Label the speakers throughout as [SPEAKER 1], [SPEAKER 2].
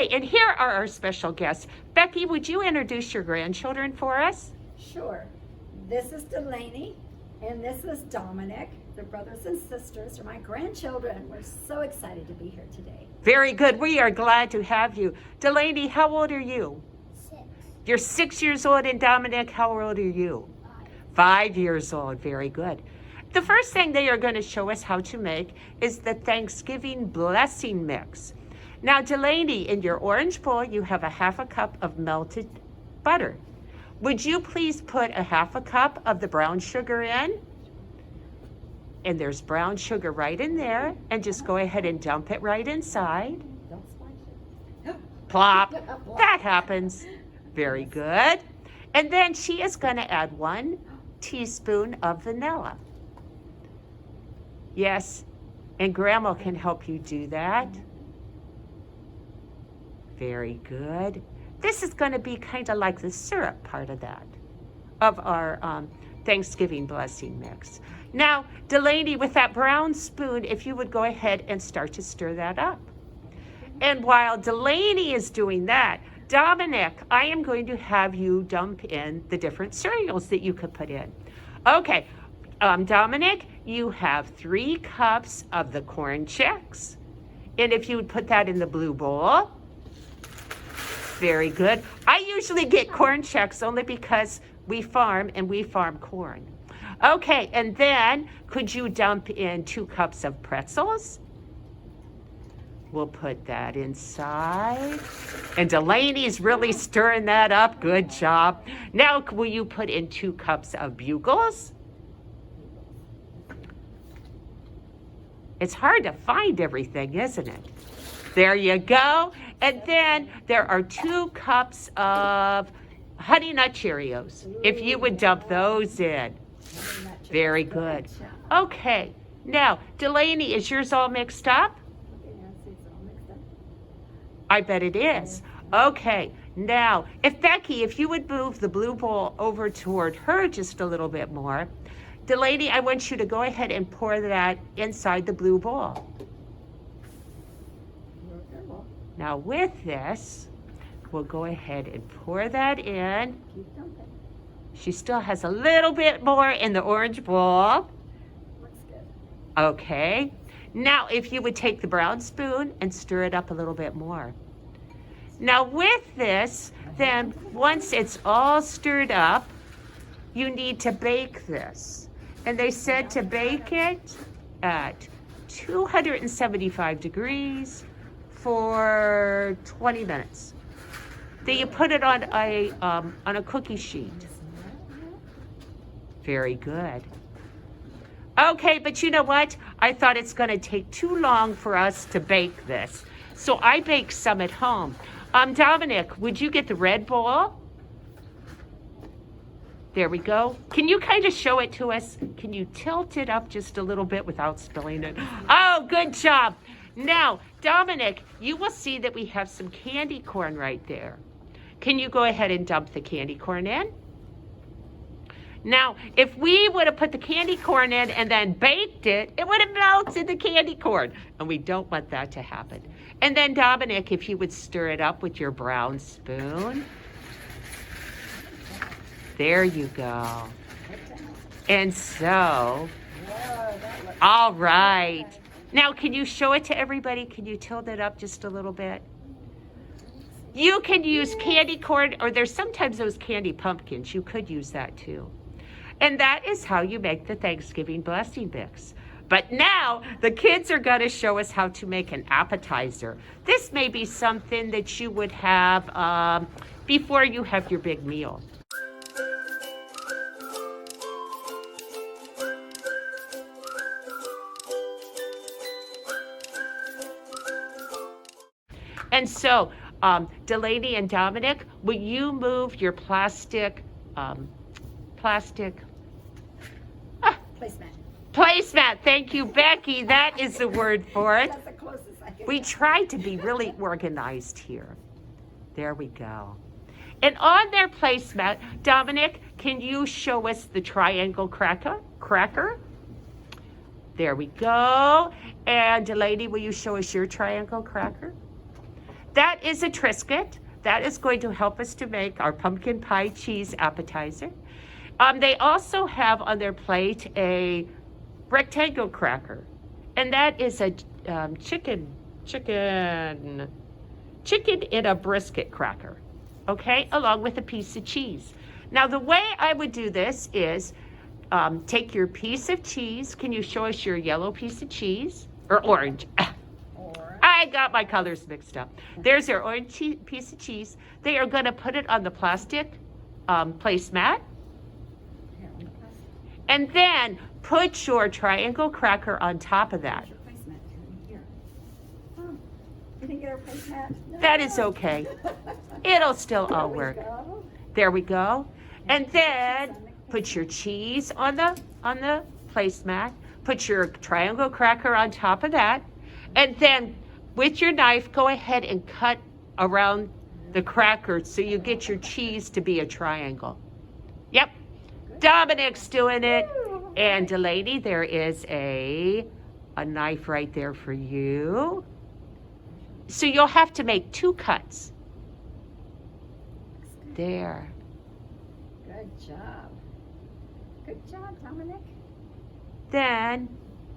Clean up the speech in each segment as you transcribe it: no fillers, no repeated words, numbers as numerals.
[SPEAKER 1] And here are our special guests. Becky, would you introduce your grandchildren for us?
[SPEAKER 2] Sure. This is Delaney, and this is Dominic. They're brothers and sisters. They're my grandchildren. We're so excited to be here today.
[SPEAKER 1] Very good. We are glad to have you. Delaney, how old are you?
[SPEAKER 3] 6.
[SPEAKER 1] You're 6 years old, and Dominic, how old are you? 5 years old. Very good. The first thing they are going to show us how to make is the Thanksgiving blessing mix. Now, Delaney, in your orange bowl, you have a 1/2 cup of melted butter. Would you please put a 1/2 cup of the brown sugar in? And there's brown sugar right in there. And just go ahead and dump it right inside.
[SPEAKER 2] Don't splash it.
[SPEAKER 1] Plop. That happens. Very good. And then she is going to add 1 teaspoon of vanilla. Yes, and Grandma can help you do that. Very good. This is going to be kind of like the syrup part of that, of our Thanksgiving blessing mix. Now, Delaney, with that brown spoon, if you would go ahead and start to stir that up. And while Delaney is doing that, Dominic, I am going to have you dump in the different cereals that you could put in. Okay, Dominic, you have 3 cups of the corn Chex. And if you would put that in the blue bowl. Very good. I usually get corn Chex only because we farm and we farm corn. Okay, and then could you dump in 2 cups of pretzels? We'll put that inside. And Delaney's really stirring that up. Good job. Now, will you put in 2 cups of Bugels? It's hard to find everything, isn't it? There you go. And then there are 2 cups of Honey Nut Cheerios. If you would dump those in. Very good. Okay. Now, Delaney, is yours all mixed up? I bet it is. Okay. Now, Becky, if you would move the blue bowl over toward her just a little bit more. Delaney, I want you to go ahead and pour that inside the blue bowl. Now with this, we'll go ahead and pour that in. She still has a little bit more in the orange bowl.
[SPEAKER 2] Looks good.
[SPEAKER 1] Okay. Now if you would take the brown spoon and stir it up a little bit more. Now with this, then once it's all stirred up, you need to bake this. And they said to bake it at 275 degrees for 20 minutes. Then you put it on a cookie sheet. Very good. Okay, but you know what? I thought it's going to take too long for us to bake this. So I baked some at home. Dominic, would you get the red bowl? There we go. Can you kind of show it to us? Can you tilt it up just a little bit without spilling it? Oh, good job. Now, Dominic, you will see that we have some candy corn right there. Can you go ahead and dump the candy corn in? Now, if we would have put the candy corn in and then baked it, it would have melted the candy corn. And we don't want that to happen. And then, Dominic, if you would stir it up with your brown spoon. There you go. And so, all right. Now, can you show it to everybody? Can you tilt it up just a little bit? You can use candy corn, or there's sometimes those candy pumpkins. You could use that too. And that is how you make the Thanksgiving blessing mix. But now the kids are going to show us how to make an appetizer. This may be something that you would have before you have your big meal. And so, Delaney and Dominic, will you move your plastic placemat? Thank you, Becky. That is the word for it.
[SPEAKER 2] That's the closest I can
[SPEAKER 1] We
[SPEAKER 2] get.
[SPEAKER 1] tried to be really organized here. There we go. And on their placemat, Dominic, can you show us the triangle cracker? There we go. And Delaney, will you show us your triangle cracker? That that is a Triscuit. That is going to help us to make our pumpkin pie cheese appetizer. They also have on their plate a rectangle cracker, and that is a chicken in a brisket cracker, okay, along with a piece of cheese. Now, the way I would do this is take your piece of cheese. Can you show us your yellow piece of cheese? Or orange? I got my colors mixed up. There's your orange piece of cheese. They are going to put it on the plastic placemat. And then put your triangle cracker on top of that.
[SPEAKER 2] You didn't get our placemat? No.
[SPEAKER 1] That is okay. It'll still all work. There we go. And then put your cheese on the placemat. Put your triangle cracker on top of that. And then with your knife, go ahead and cut around the cracker so you get your cheese to be a triangle. Yep. Dominic's doing it. And Delaney, there is a knife right there for you. So you'll have to make 2 cuts. There.
[SPEAKER 2] Good job. Good job, Dominic.
[SPEAKER 1] Then,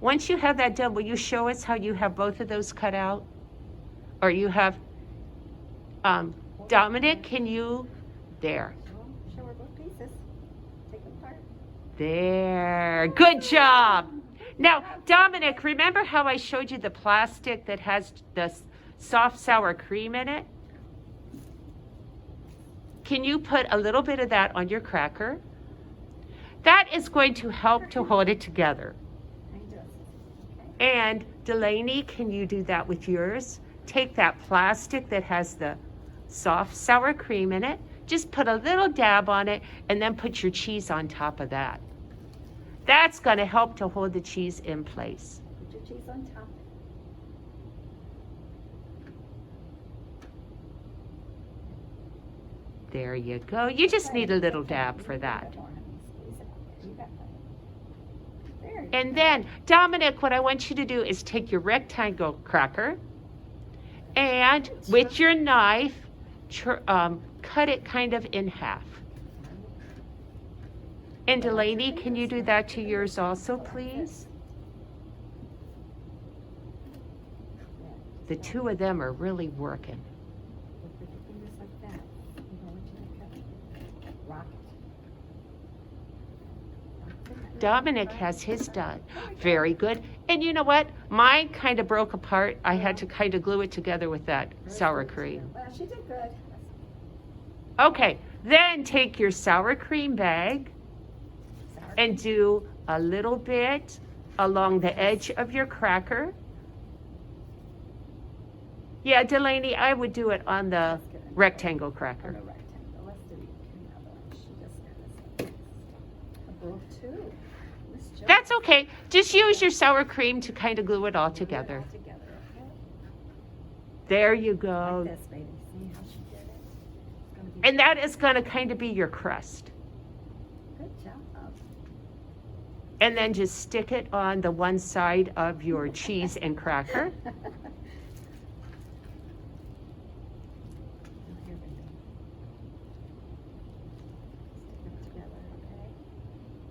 [SPEAKER 1] once you have that done, will you show us how you have both of those cut out? Or you have, Dominic, can you, there.
[SPEAKER 2] Show her both pieces. Take them apart.
[SPEAKER 1] There, good job. Now, Dominic, remember how I showed you the plastic that has the soft sour cream in it? Can you put a little bit of that on your cracker? That is going to help to hold it together. And Delaney, can you do that with yours? Take that plastic that has the soft sour cream in it, just put a little dab on it, and then put your cheese on top of that. That's going to help to hold the cheese in place.
[SPEAKER 2] Put your cheese on top.
[SPEAKER 1] There you go. You just need a little dab for that. And then, Dominic, what I want you to do is take your rectangle cracker and with your knife, cut it kind of in half. And Delaney, can you do that to yours also, please? The 2 of them are really working. Dominic has his done. Very good. And you know what? Mine kind of broke apart. I had to kind of glue it together with that sour cream.
[SPEAKER 2] Well, she did good.
[SPEAKER 1] Okay, then take your sour cream bag and do a little bit along the edge of your cracker. Yeah, Delaney, I would do it on the rectangle cracker.
[SPEAKER 2] Let's do another one. She just broke 2.
[SPEAKER 1] That's okay. Just use your sour cream to kind of glue it all together. There you go.
[SPEAKER 2] Like this, baby. See how she did it?
[SPEAKER 1] And that is going to kind of be your crust.
[SPEAKER 2] Good job.
[SPEAKER 1] And then just stick it on the one side of your cheese and cracker.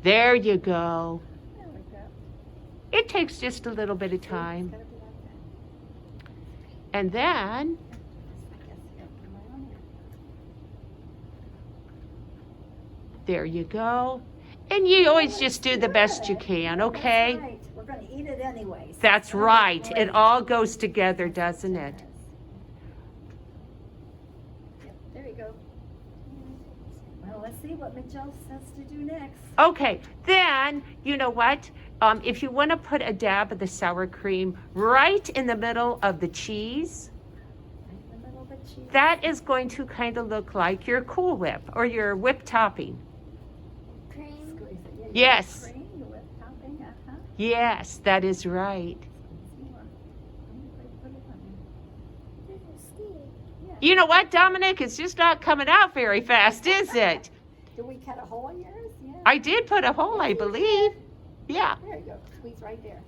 [SPEAKER 1] There you go.
[SPEAKER 2] There we go.
[SPEAKER 1] It takes just a little bit of time. And then, there you go. And you always just do the best you can, okay?
[SPEAKER 2] That's right. We're going to eat it anyways.
[SPEAKER 1] That's right. It all goes together, doesn't it?
[SPEAKER 2] Yep, there you go. Well, let's see what Mitchell says to do next.
[SPEAKER 1] Okay, then, you know what? If you want to put a dab of the sour cream right in the middle of the cheese,
[SPEAKER 2] Right in the middle of the cheese.
[SPEAKER 1] that is going to kind of look like your Cool Whip or your whipped topping.
[SPEAKER 2] Cream. Squeeze it. Yeah, you
[SPEAKER 1] Yes.
[SPEAKER 2] want cream, the whipped topping, uh-huh.
[SPEAKER 1] Yes, that is right.
[SPEAKER 2] Squeeze more. Put it on there. Yeah.
[SPEAKER 1] You know what, Dominic? It's just not coming out very fast, is it?
[SPEAKER 2] Did we cut a hole in yours? Yeah.
[SPEAKER 1] I did put a hole, I believe. Yeah.
[SPEAKER 2] There you go. Squeeze right there.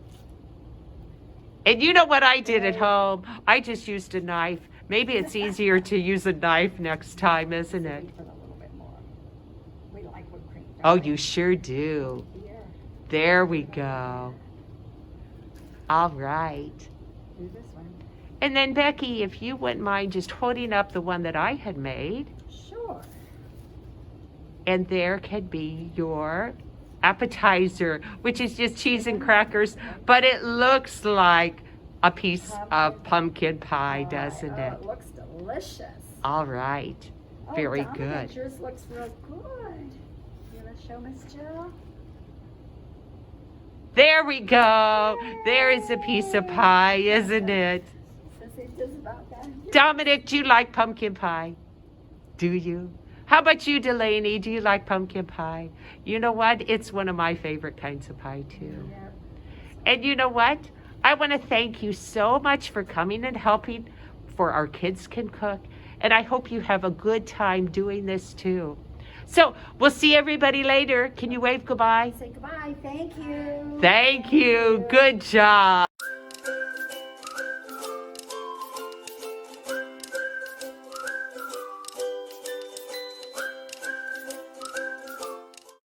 [SPEAKER 1] And you know what I did at home? I just used a knife. Maybe it's easier to use a knife next time, isn't it?
[SPEAKER 2] Put a little bit more. We like whipped cream.
[SPEAKER 1] Oh, you sure do.
[SPEAKER 2] Here,
[SPEAKER 1] There we go. All right.
[SPEAKER 2] do this one.
[SPEAKER 1] And then, Becky, if you wouldn't mind just holding up the one that I had made,
[SPEAKER 2] Sure.
[SPEAKER 1] and there could be your appetizer, which is just cheese and crackers, but it looks like a piece of pumpkin pie, doesn't
[SPEAKER 2] Oh,
[SPEAKER 1] it?
[SPEAKER 2] it looks delicious.
[SPEAKER 1] All right.
[SPEAKER 2] Oh,
[SPEAKER 1] Very
[SPEAKER 2] Dominic,
[SPEAKER 1] good.
[SPEAKER 2] Yours looks real good. You want to show Miss Jill?
[SPEAKER 1] There we go. There is a piece of pie, isn't it?
[SPEAKER 2] Sissy, just about that.
[SPEAKER 1] Dominic, do you like pumpkin pie? Do you? How about you, Delaney? Do you like pumpkin pie? You know what? It's one of my favorite kinds of pie, too.
[SPEAKER 2] Yep.
[SPEAKER 1] And you know what? I want to thank you so much for coming and helping for Our Kids Can Cook. And I hope you have a good time doing this, too. So we'll see everybody later. Can you wave goodbye?
[SPEAKER 2] Say goodbye. Thank you.
[SPEAKER 1] Thank you. Good job.